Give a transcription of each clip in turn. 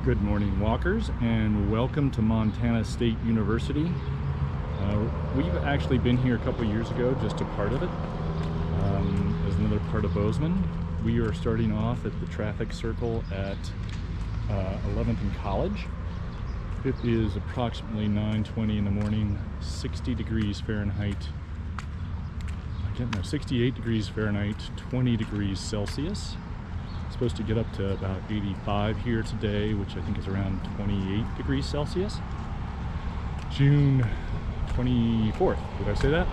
Good morning, walkers, and welcome to Montana State University. We've actually been here a couple years ago, just a part of it, as another part of Bozeman. We are starting off at the traffic circle at 11th and College. It is approximately 9:20 in the morning, 60 degrees Fahrenheit. 68 degrees Fahrenheit, 20 degrees Celsius. Supposed to get up to about 85 here today, which I think is around 28 degrees Celsius. June 24th, did I say that?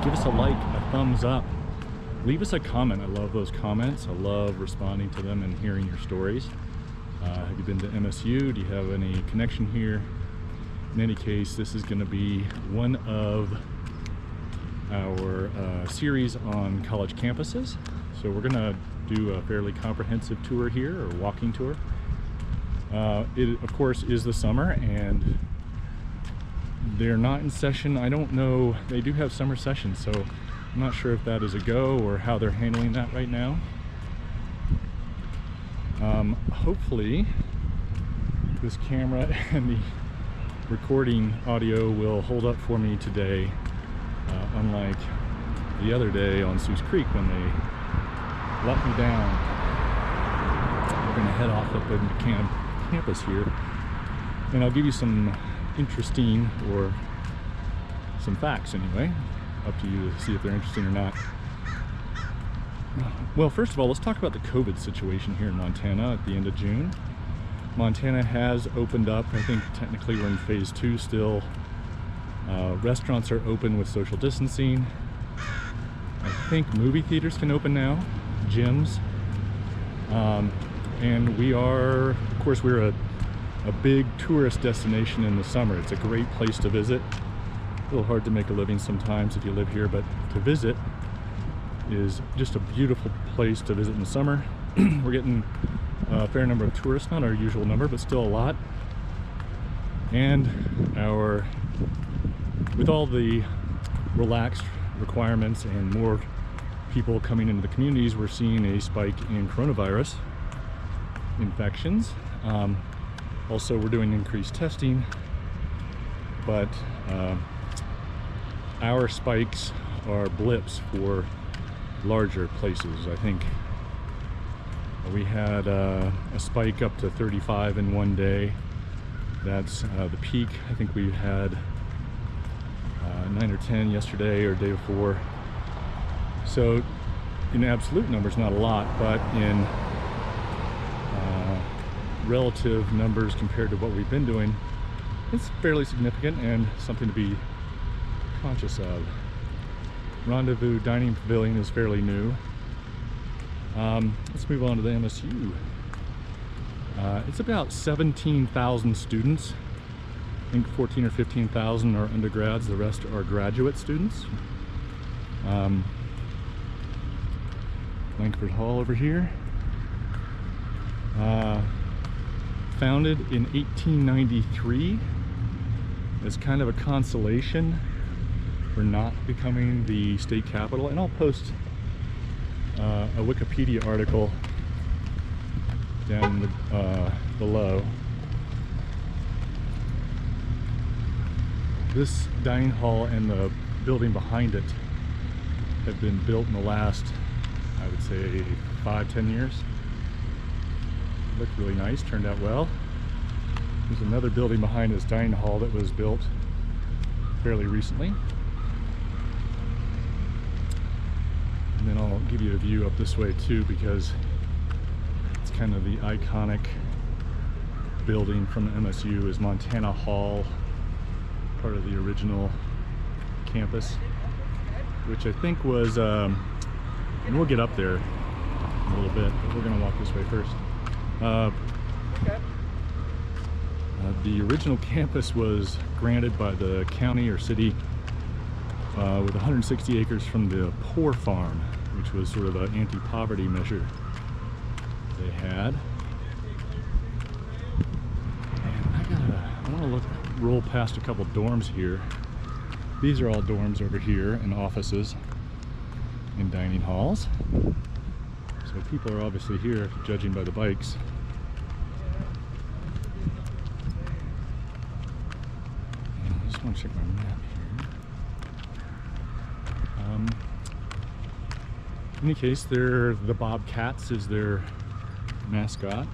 Give us a like, a thumbs up. Leave us a comment. I love those comments. I love responding to them and hearing your stories. Have you been to MSU? Do you have any connection here? In any case, this is going to be one of our series on college campuses. So we're going to do a fairly comprehensive tour here, or walking tour. It of course is the summer and they're not in session. I don't know, they do have summer sessions, so I'm not sure if that is a go or how they're handling that right now. Hopefully this camera and the recording audio will hold up for me today, unlike the other day on Sioux Creek when they let me down. We're going to head off up into campus here, and I'll give you some interesting, or some facts anyway, up to you to see if they're interesting or not. Well, first of all, let's talk about the COVID situation here in Montana at the end of June. Montana has opened up. I think technically we're in phase 2 still. Restaurants are open with social distancing. I think movie theaters can open now. Gyms, and we are, of course, we're a big tourist destination in the summer. It's a great place to visit. A little hard to make a living sometimes if you live here, but to visit is just a beautiful place to visit in the summer. We're getting a fair number of tourists, not our usual number, but still a lot. And with all the relaxed requirements and more people coming into the communities, we're seeing a spike in coronavirus infections. Also, we're doing increased testing, but our spikes are blips for larger places. I think we had a spike up to 35 in one day. That's the peak. I think we had 9 or 10 yesterday or day before. So in absolute numbers, not a lot, but in relative numbers compared to what we've been doing, it's fairly significant and something to be conscious of. Rendezvous Dining Pavilion is fairly new. Let's move on to the MSU. It's about 17,000 students. I think 14 or 15,000 are undergrads, the rest are graduate students. Langford Hall over here. Founded in 1893 as kind of a consolation for not becoming the state capital. And I'll post a Wikipedia article down below. This dining hall and the building behind it have been built in the last, I would say, 5-10 years. Looked really nice, turned out well. There's another building behind this dining hall that was built fairly recently. And then I'll give you a view up this way too, because it's kind of the iconic building from MSU is Montana Hall, part of the original campus, which I think was, and we'll get up there in a little bit, but we're going to walk this way first. The original campus was granted by the county or city with 160 acres from the Poor Farm, which was sort of an anti-poverty measure they had. And I want to roll past a couple dorms here. These are all dorms over here, and offices and dining halls. So people are obviously here, judging by the bikes. just want to check my map here. In any case, the Bobcats is their mascot.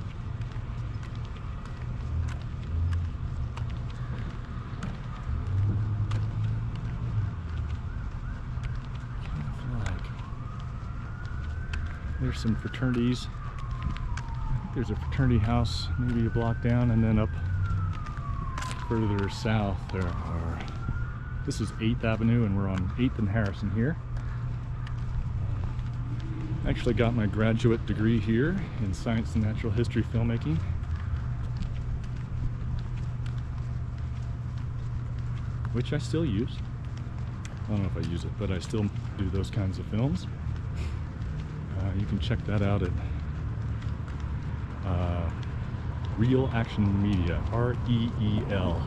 There's some fraternities. I think there's a fraternity house maybe a block down, and then up further south there are, this is 8th Avenue and we're on 8th and Harrison here. I actually got my graduate degree here in Science and Natural History Filmmaking. Which I still use. I don't know if I use it, but I still do those kinds of films. You can check that out at Real Action Media, REEL.com.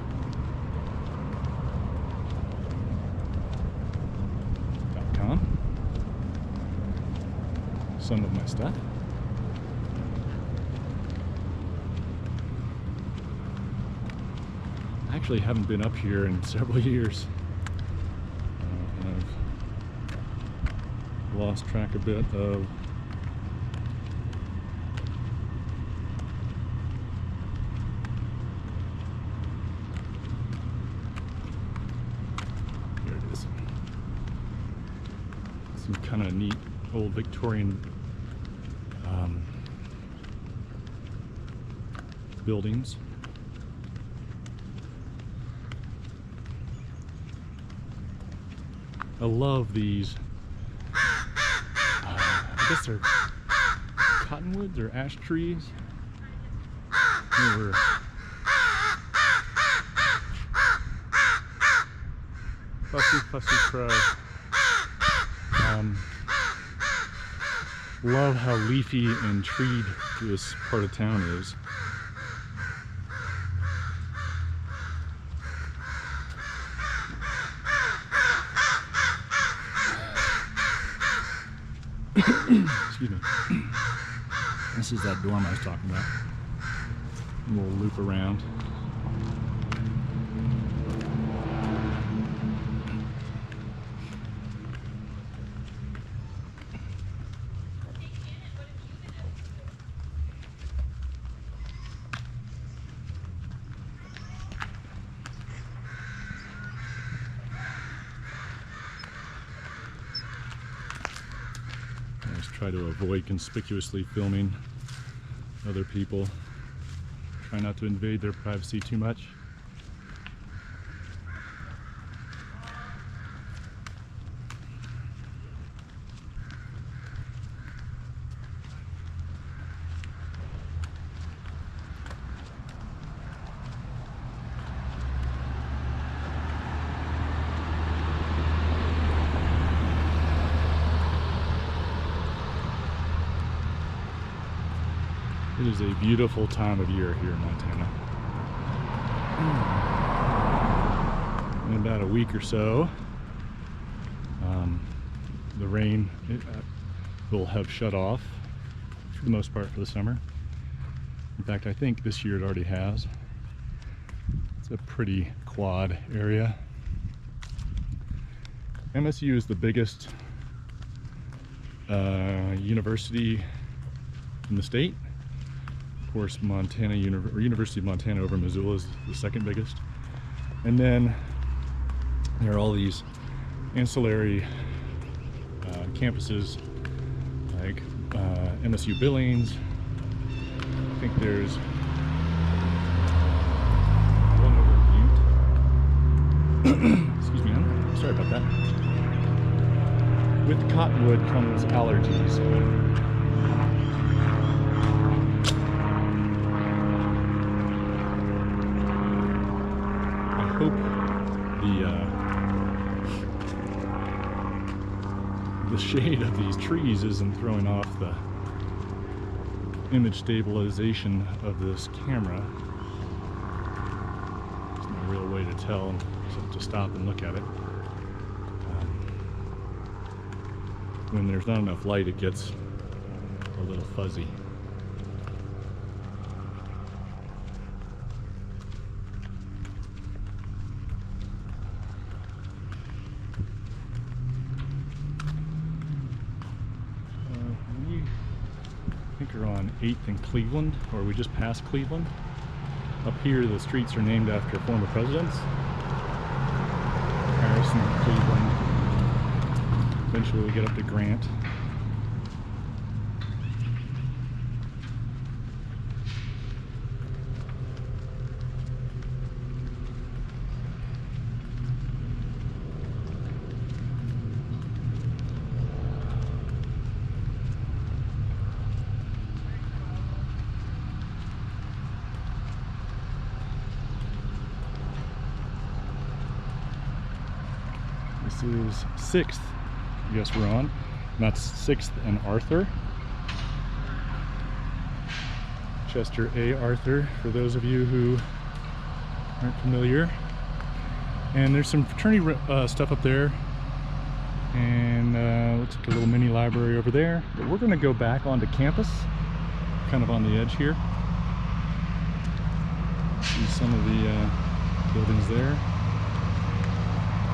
Some of my stuff. I actually haven't been up here in several years. And I've lost track a bit of some kind of neat old Victorian buildings. I love these, I guess they're cottonwoods or ash trees. They were fussy crow. Love how leafy and treed this part of town is. Excuse me. This is that dorm I was talking about. And we'll loop around. Try to avoid conspicuously filming other people. Try not to invade their privacy too much. It is a beautiful time of year here in Montana. In about a week or so, the rain will have shut off for the most part for the summer. In fact, I think this year it already has. It's a pretty quad area. MSU is the biggest university in the state. Of course, University of Montana over Missoula is the second biggest. And then there are all these ancillary campuses like MSU Billings. I think there's one over Butte. Excuse me, I'm sorry about that. With cottonwood comes allergies. Hope the shade of these trees isn't throwing off the image stabilization of this camera. There's no real way to tell except to stop and look at it. When there's not enough light, it gets a little fuzzy. We're on 8th and Cleveland, or we just passed Cleveland. Up here, the streets are named after former presidents. Harrison, Cleveland. Eventually we get up to Grant. This is 6th, I guess we're on. And that's 6th and Arthur. Chester A. Arthur, for those of you who aren't familiar. And there's some fraternity stuff up there. And looks like a little mini library over there. But we're going to go back onto campus, kind of on the edge here. See some of the buildings there.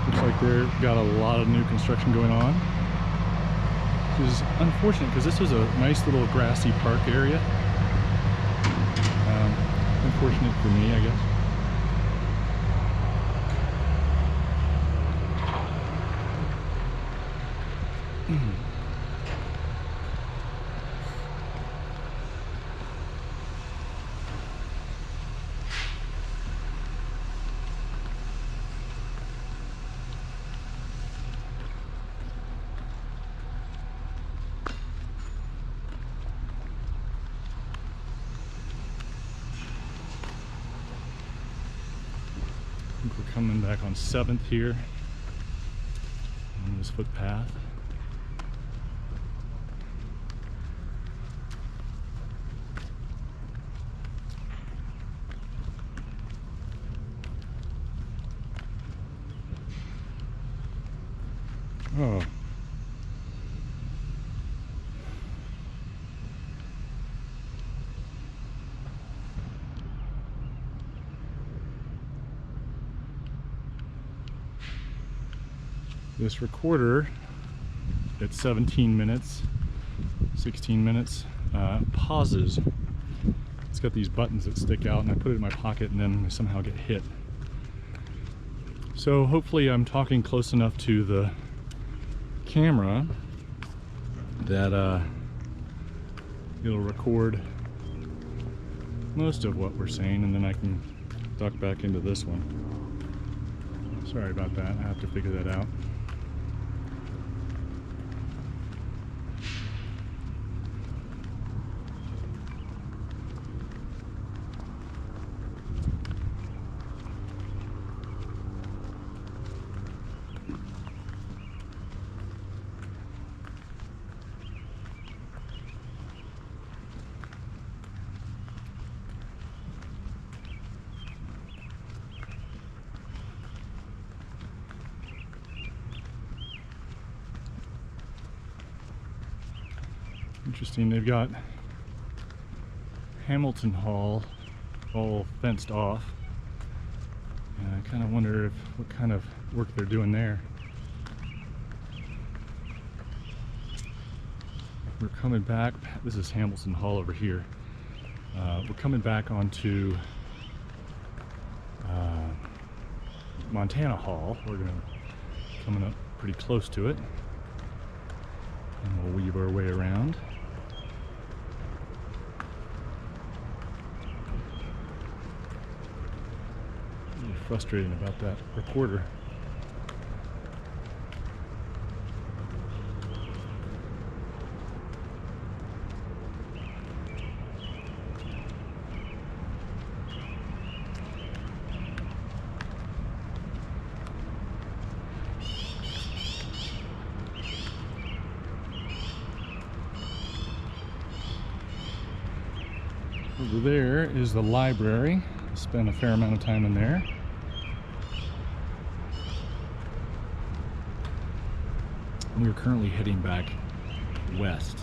Looks like they've got a lot of new construction going on, which is unfortunate because this was a nice little grassy park area. Unfortunate for me, I guess. I think we're coming back on 7th here on this footpath. Oh. This recorder at 17 minutes, 16 minutes, pauses. It's got these buttons that stick out, and I put it in my pocket and then I somehow get hit. So hopefully I'm talking close enough to the camera that it'll record most of what we're saying, and then I can duck back into this one. Sorry about that, I have to figure that out. Interesting, they've got Hamilton Hall all fenced off. And I kind of wonder what kind of work they're doing there. We're coming back, this is Hamilton Hall over here. We're coming back onto Montana Hall. We're coming up pretty close to it. And we'll weave our way around. Really frustrating about that recorder. Over there is the library. Spent a fair amount of time in there. We're currently heading back west.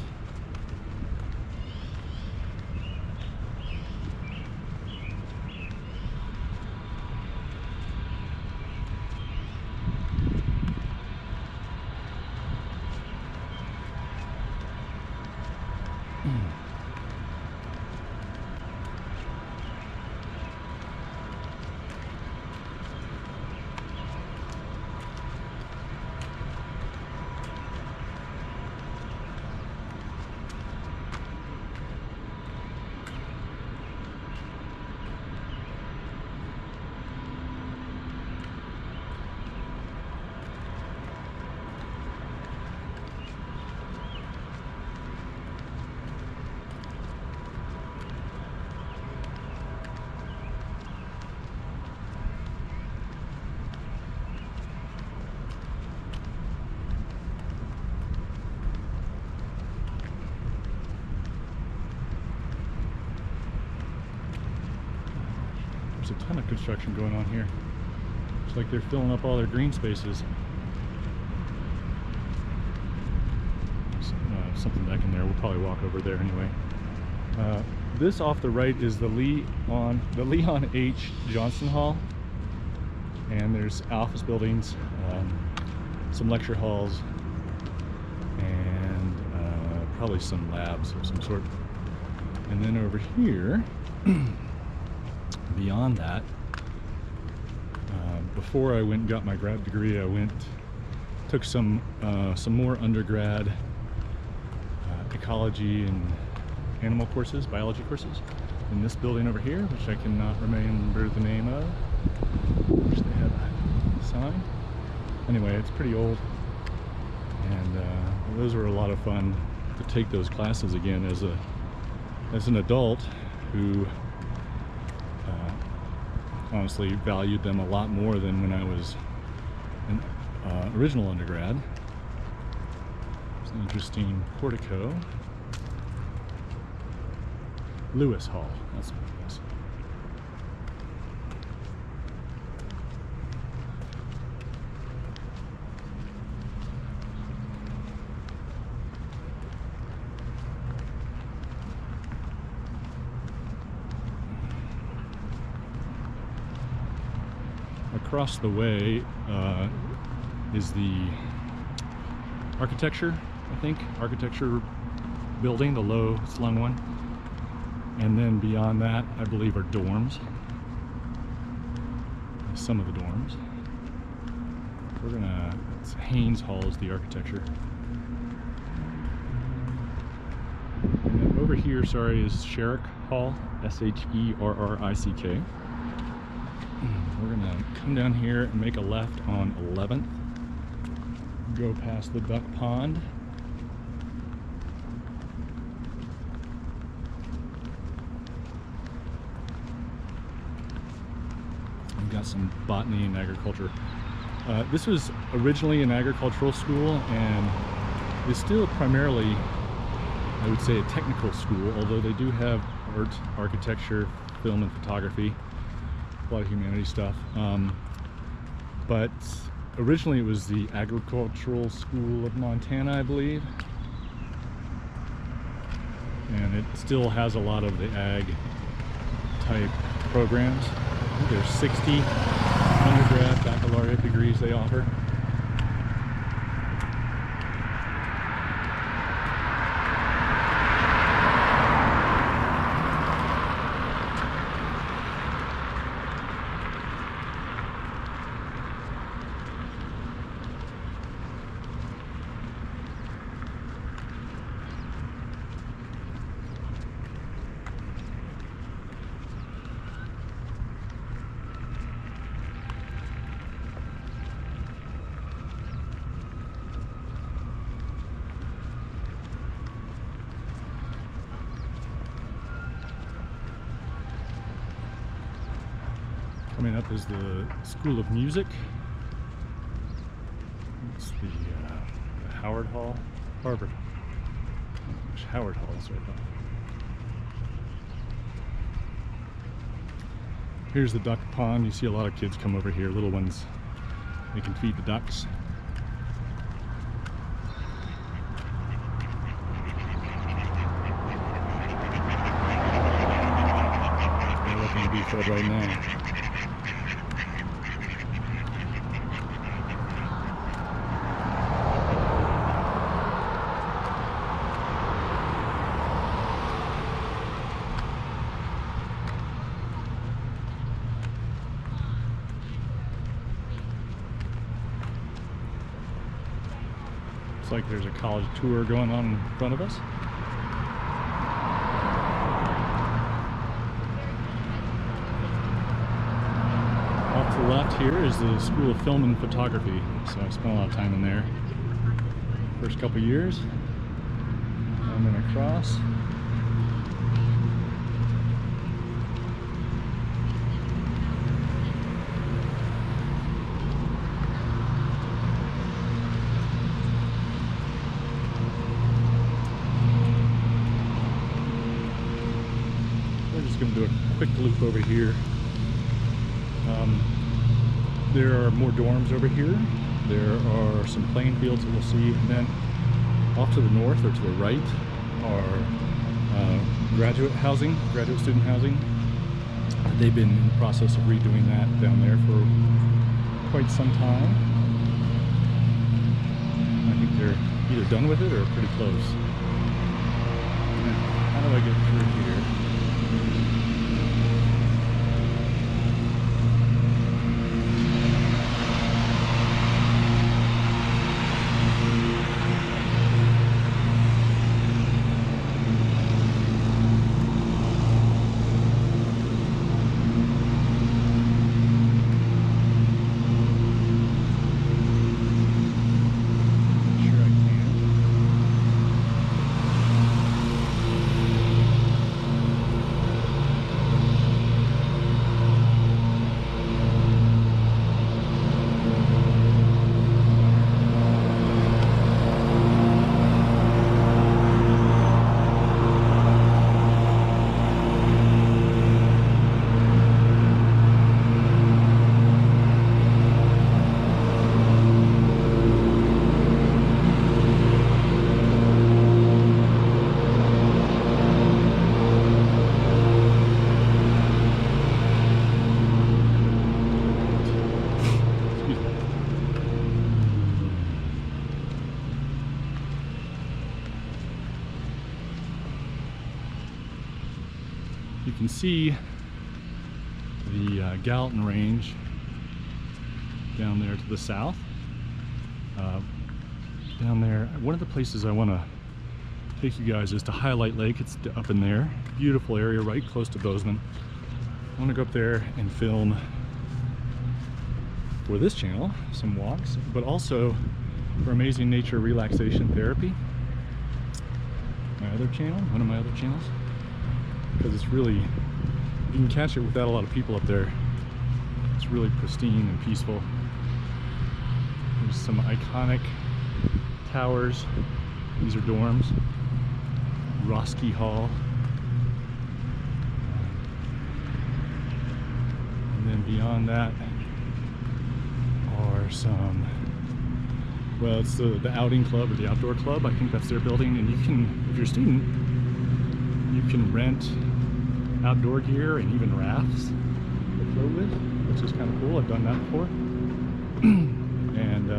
There's a ton of construction going on here. It's like they're filling up all their green spaces. Something back in there. We'll probably walk over there anyway. This off the right is the Leon H. Johnson Hall, and there's office buildings, some lecture halls, and probably some labs of some sort. And then over here, beyond that, before I went and got my grad degree, I took some more undergrad ecology and animal courses, biology courses, in this building over here, which I cannot remember the name of. Which they have a sign. Anyway, it's pretty old, and those were a lot of fun to take those classes again as an adult who honestly valued them a lot more than when I was an original undergrad. It's an interesting portico. Lewis Hall, that's what it is. Across the way is the architecture, I think, architecture building, the low slung one. And then beyond that, I believe, are dorms. Some of the dorms. It's Haynes Hall is the architecture. And then over here, sorry, is Sherrick Hall, S-H-E-R-R-I-C-K. We're gonna come down here and make a left on 11th. Go past the duck pond. We've got some botany and agriculture. This was originally an agricultural school and is still primarily, I would say, a technical school, although they do have art, architecture, film and photography, a lot of humanities stuff. But originally it was the Agricultural School of Montana, I believe. And it still has a lot of the ag type programs. I think there's 60 undergrad, baccalaureate degrees they offer. Coming up is the School of Music. It's the Howard Hall, Harvard. Howard Hall is right now. Here's the duck pond. You see a lot of kids come over here, little ones. They can feed the ducks. They're looking to be fed right now. Looks like there's a college tour going on in front of us. Off to the left here is the School of Film and Photography. So I spent a lot of time in there. First couple years. And then across. Going to do a quick loop over here There are more dorms over here. There are some playing fields that we'll see, and then off to the north or to the right are graduate student housing. They've been in the process of redoing that down there for quite some time. I think they're either done with it or pretty close. Now, how do I get through here? You can see the Gallatin Range down there to the south. Down there, one of the places I want to take you guys is to Highlight Lake. It's up in there. Beautiful area right close to Bozeman. I want to go up there and film for this channel some walks, but also for Amazing Nature Relaxation Therapy, my other channel, one of my other channels, because it's really, you can catch it without a lot of people up there. It's really pristine and peaceful. There's some iconic towers. These are dorms. Rockies Hall. And then beyond that are some, well, it's the outing club or the outdoor club. I think that's their building. And you can, if you're a student, you can rent outdoor gear and even rafts to float with, which is kind of cool. I've done that before. And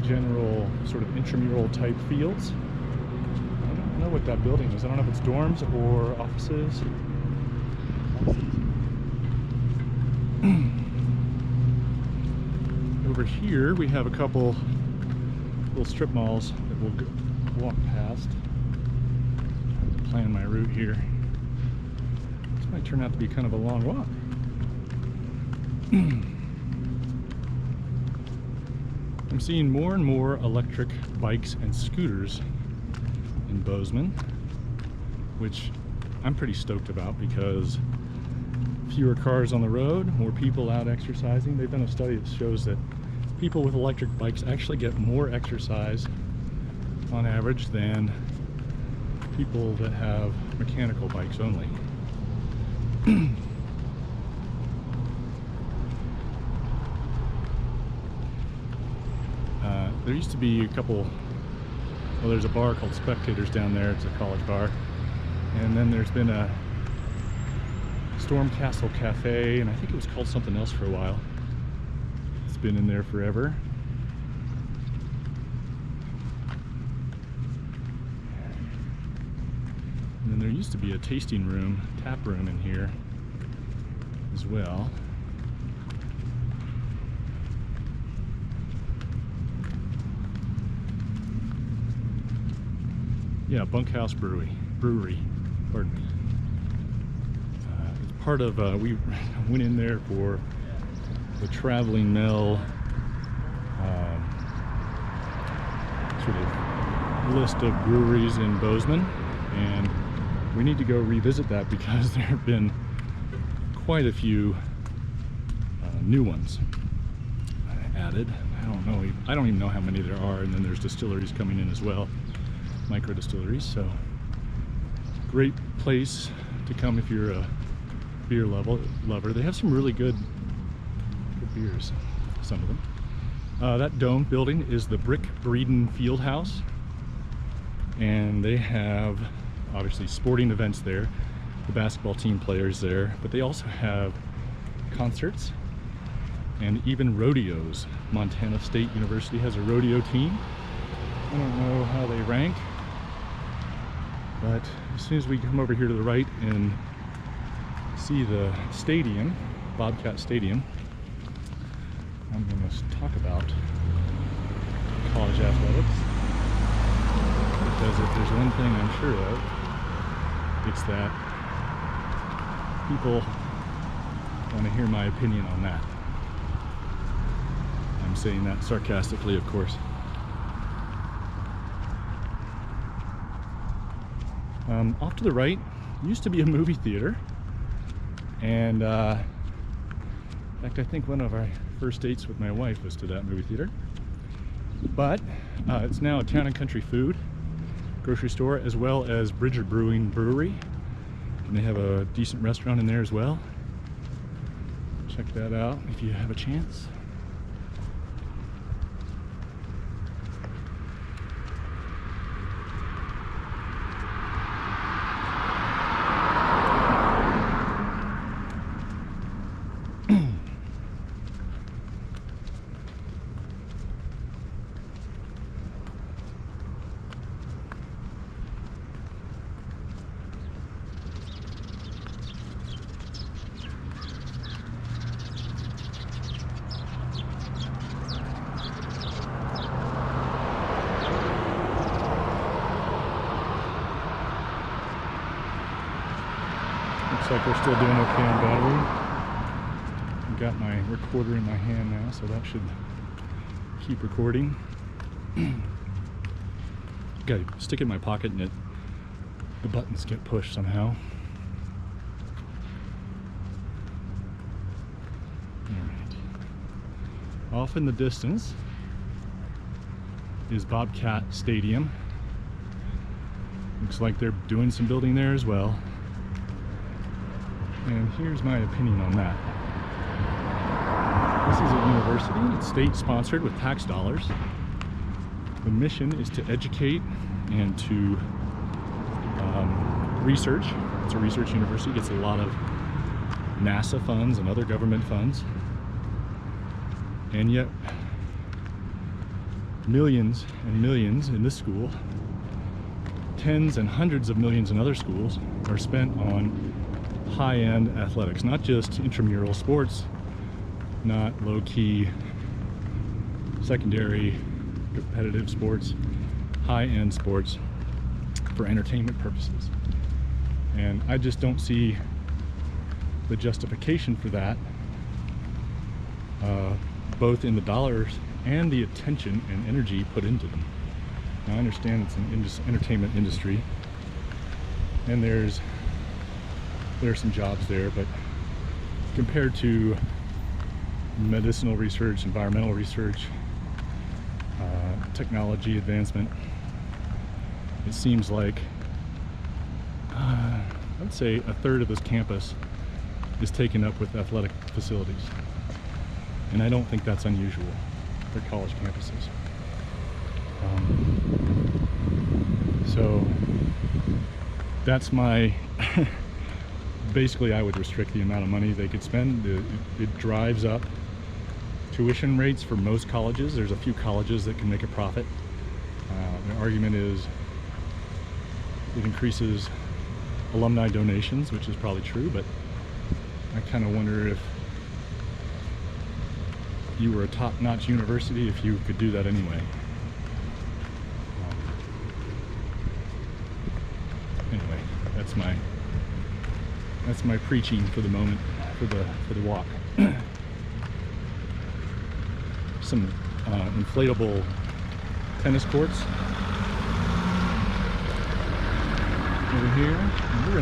general sort of intramural type fields. I don't know what that building is. I don't know if it's dorms or offices. Over here we have a couple little strip malls that we'll walk past. Plan my route here. This might turn out to be kind of a long walk. I'm seeing more and more electric bikes and scooters in Bozeman, which I'm pretty stoked about because fewer cars on the road, more people out exercising. They've done a study that shows that people with electric bikes actually get more exercise on average than people that have mechanical bikes only. There used to be a couple, well, there's a bar called Spectators down there. It's a college bar. And then there's been a Storm Castle Cafe, and I think it was called something else for a while. It's been in there forever. And then there used to be a tasting room, tap room in here as well. Yeah, Bunkhouse Brewery, pardon me. It's part of, we went in there for the Traveling Mill sort of list of breweries in Bozeman, and we need to go revisit that because there have been quite a few new ones added. I don't even know how many there are, and then there's distilleries coming in as well. Micro distilleries, so great place to come if you're a beer lover. They have some really good Here's some of them. That dome building is the Brick Breeden Field House, and they have obviously sporting events there. The basketball team players there, but they also have concerts and even rodeos. Montana State University has a rodeo team. I don't know how they rank, but as soon as we come over here to the right and see the stadium, Bobcat Stadium, I'm going to talk about college athletics, because if there's one thing I'm sure of, it's that people want to hear my opinion on that. I'm saying that sarcastically, of course. Off to the right used to be a movie theater, and in fact, I think one of our first dates with my wife was to that movie theater. But it's now a town and country food grocery store, as well as Bridger Brewing Brewery, and they have a decent restaurant in there as well. Check that out if you have a chance. Looks like we're still doing okay on battery. I've got my recorder in my hand now, so that should keep recording. Gotta stick it in my pocket and the buttons get pushed somehow. Alright. Off in the distance is Bobcat Stadium. Looks like they're doing some building there as well. And here's my opinion on that. This is a university. It's state-sponsored with tax dollars. The mission is to educate and to research. It's a research university. It gets a lot of NASA funds and other government funds. And yet, millions and millions in this school, tens and hundreds of millions in other schools, are spent on high-end athletics, not just intramural sports, not low-key secondary competitive sports, high-end sports for entertainment purposes. And I just don't see the justification for that, both in the dollars and the attention and energy put into them. Now, I understand it's an entertainment industry, and there are some jobs there, but compared to medicinal research, environmental research, technology advancement, it seems like I'd say a third of this campus is taken up with athletic facilities, and I don't think that's unusual for college campuses. So that's my basically, I would restrict the amount of money they could spend. It drives up tuition rates for most colleges. There's a few colleges that can make a profit. The argument is it increases alumni donations, which is probably true, but I kind of wonder if you were a top-notch university, if you could do that anyway. Anyway, that's my preaching for the moment, for the walk. Some inflatable tennis courts over here. And we're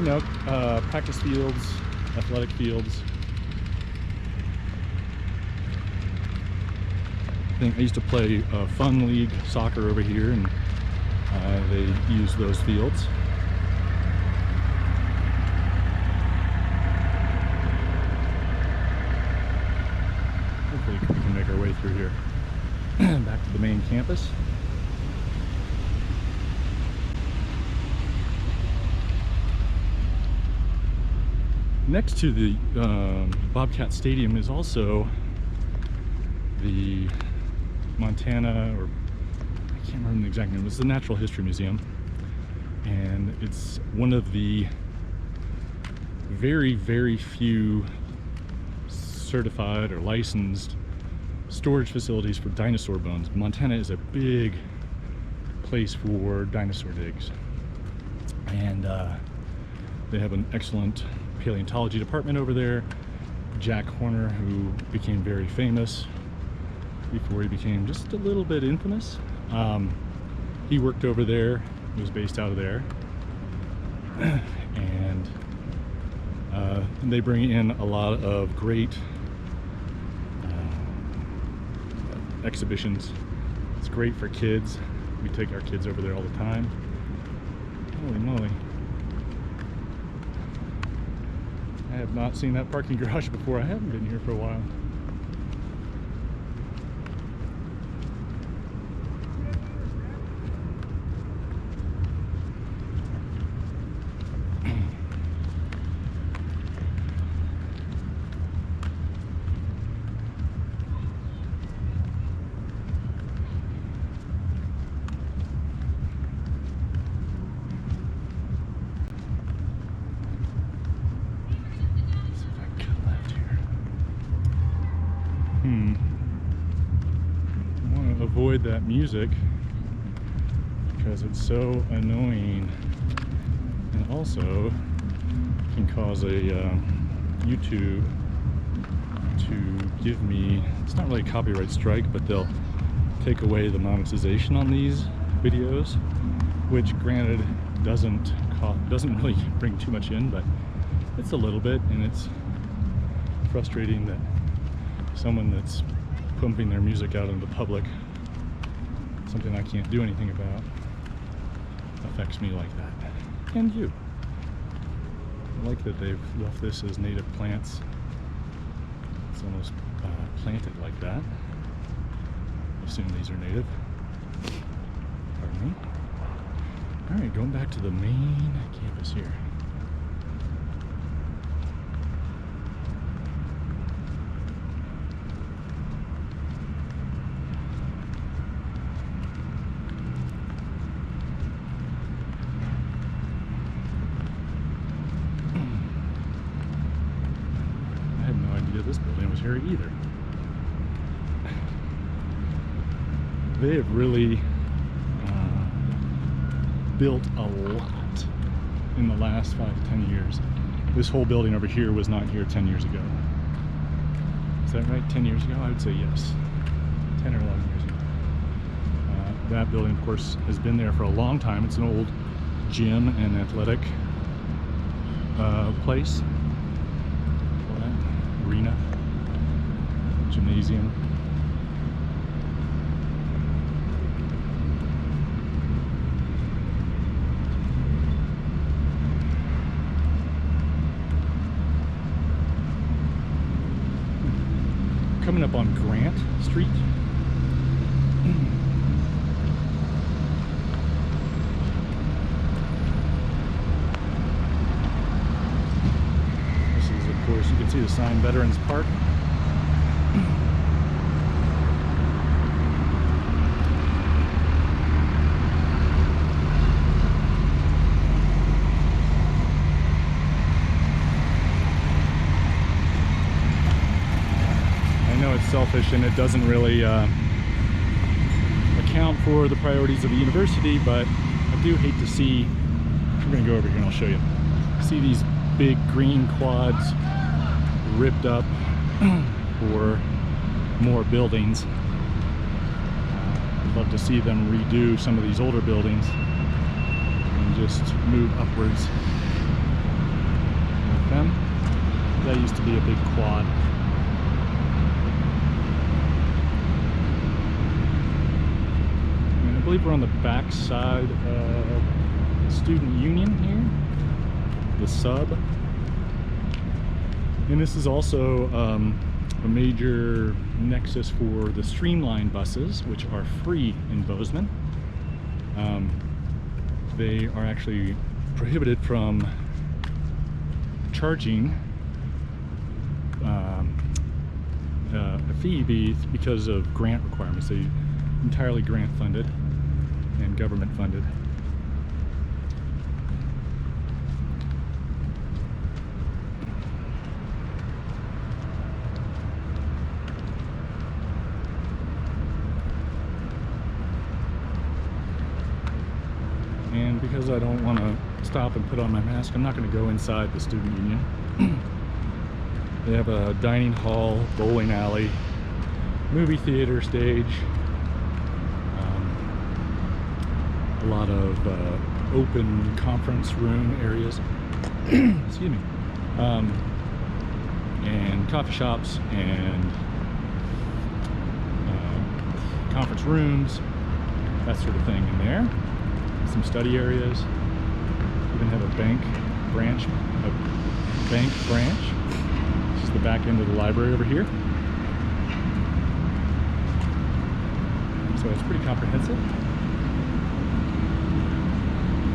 gonna practice fields, athletic fields. I used to play fun league soccer over here, and they use those fields. the main campus. Next to the Bobcat Stadium is also the Montana, or I can't remember the exact name, it's the Natural History Museum. And it's one of the very, very few certified or licensed storage facilities for dinosaur bones. Montana is a big place for dinosaur digs. And they have an excellent paleontology department over there. Jack Horner, who became very famous before he became just a little bit infamous, he worked over there. He was based out of there. And they bring in a lot of great exhibitions. It's great for kids. We take our kids over there all the time. Holy moly. I have not seen that parking garage before. I haven't been here for a while. I want to avoid that music because it's so annoying, and also can cause a YouTube to give me, it's not really a copyright strike, but they'll take away the monetization on these videos, which granted doesn't really bring too much in, but it's a little bit, and it's frustrating that someone that's pumping their music out into the public, something I can't do anything about, affects me like that. And you. I like that they've left this as native plants. It's almost planted like that. I assume these are native. Pardon me. Alright, going back to the main campus here. This building was here either. They have really built a lot in the last 5 to 10 years. This whole building over here was not here 10 years ago. Is that right? 10 years ago? I would say yes. 10 or 11 years ago. That building, of course, has been there for a long time. It's an old gym and athletic place. Arena, gymnasium. Coming up on Grant Street. Of course, you can see the sign, Veterans Park. I know it's selfish and it doesn't really account for the priorities of the university, but I do hate to see, we're going to go over here and I'll show you, see these big green quads ripped up for more buildings. I'd love to see them redo some of these older buildings and just move upwards with them. That used to be a big quad. And I believe we're on the back side of the Student Union here, the sub. And this is also a major nexus for the Streamline buses, which are free in Bozeman. They are actually prohibited from charging a fee because of grant requirements. They entirely grant funded and government funded. And because I don't want to stop and put on my mask, I'm not going to go inside the student union. They have a dining hall, bowling alley, movie theater stage, a lot of open conference room areas, excuse me, and coffee shops and conference rooms, that sort of thing in there. Some study areas. Even have a bank branch. This is the back end of the library over here. So it's pretty comprehensive.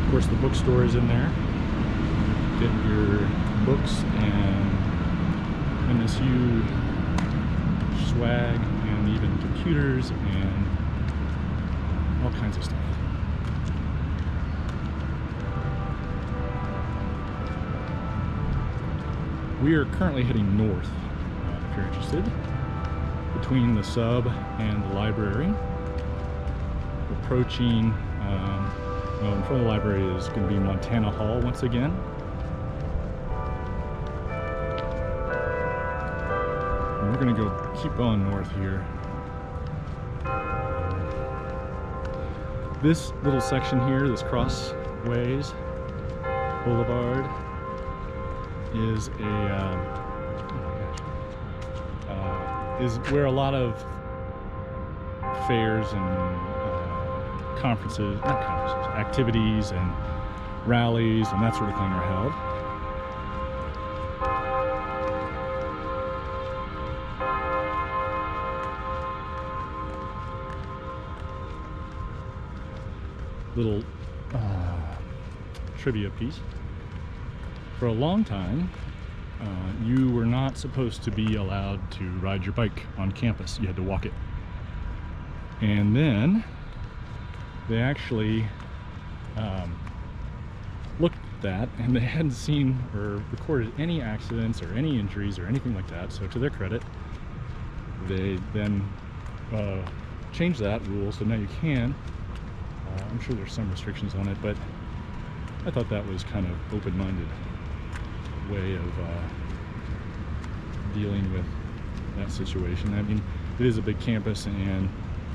Of course, the bookstore is in there. Get your books and MSU swag and even computers and all kinds of stuff. We are currently heading north, if you're interested, between the sub and the library. Approaching, well, in front of the library is going to be Montana Hall once again. And we're going to go keep on north here. This little section here, this Crossways Boulevard, is is where a lot of fairs and activities and rallies and that sort of thing are held. Little trivia piece. For a long time, you were not supposed to be allowed to ride your bike on campus. You had to walk it. And then they actually looked at that, and they hadn't seen or recorded any accidents or any injuries or anything like that. So to their credit, they then changed that rule, so now you can. I'm sure there's some restrictions on it, but I thought that was kind of open-minded way of dealing with that situation. I mean, it is a big campus, and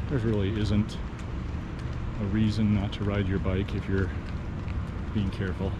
there really isn't a reason not to ride your bike if you're being careful.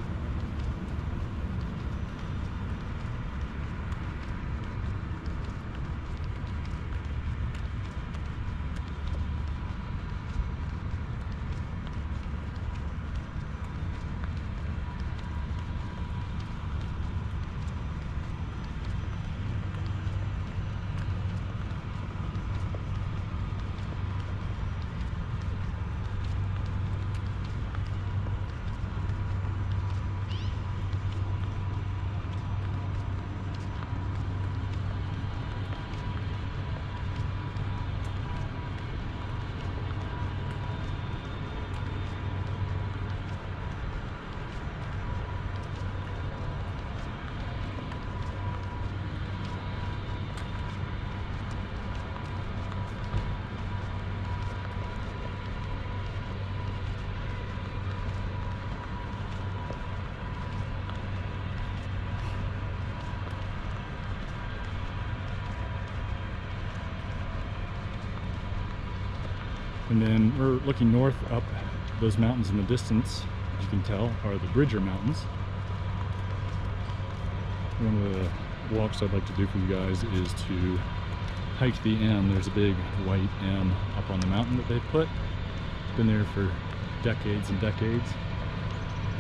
And then we're looking north up those mountains in the distance, as you can tell, are the Bridger Mountains. One of the walks I'd like to do for you guys is to hike the M. There's a big white M up on the mountain that they've put. It's been there for decades and decades.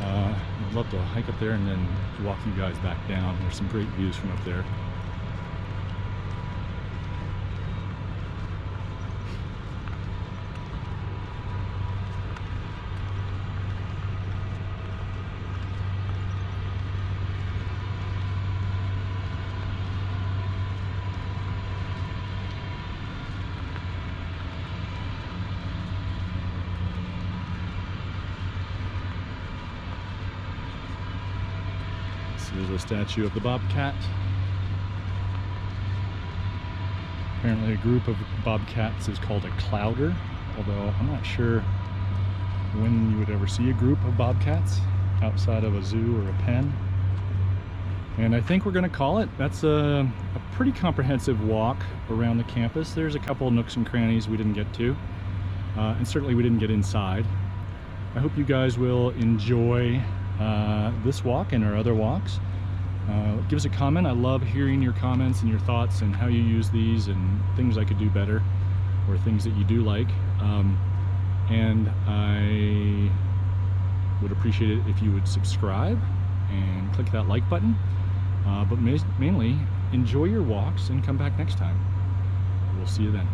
I'd love to hike up there and then walk you guys back down. There's some great views from up there. There's a statue of the bobcat. Apparently a group of bobcats is called a clouder, although I'm not sure when you would ever see a group of bobcats outside of a zoo or a pen. And I think we're going to call it. That's a pretty comprehensive walk around the campus. There's a couple nooks and crannies we didn't get to, and certainly we didn't get inside. I hope you guys will enjoy this walk and our other walks. Give us a comment. I love hearing your comments and your thoughts and how you use these and things I could do better or things that you do like. And I would appreciate it if you would subscribe and click that like button. But mainly, enjoy your walks and come back next time. We'll see you then.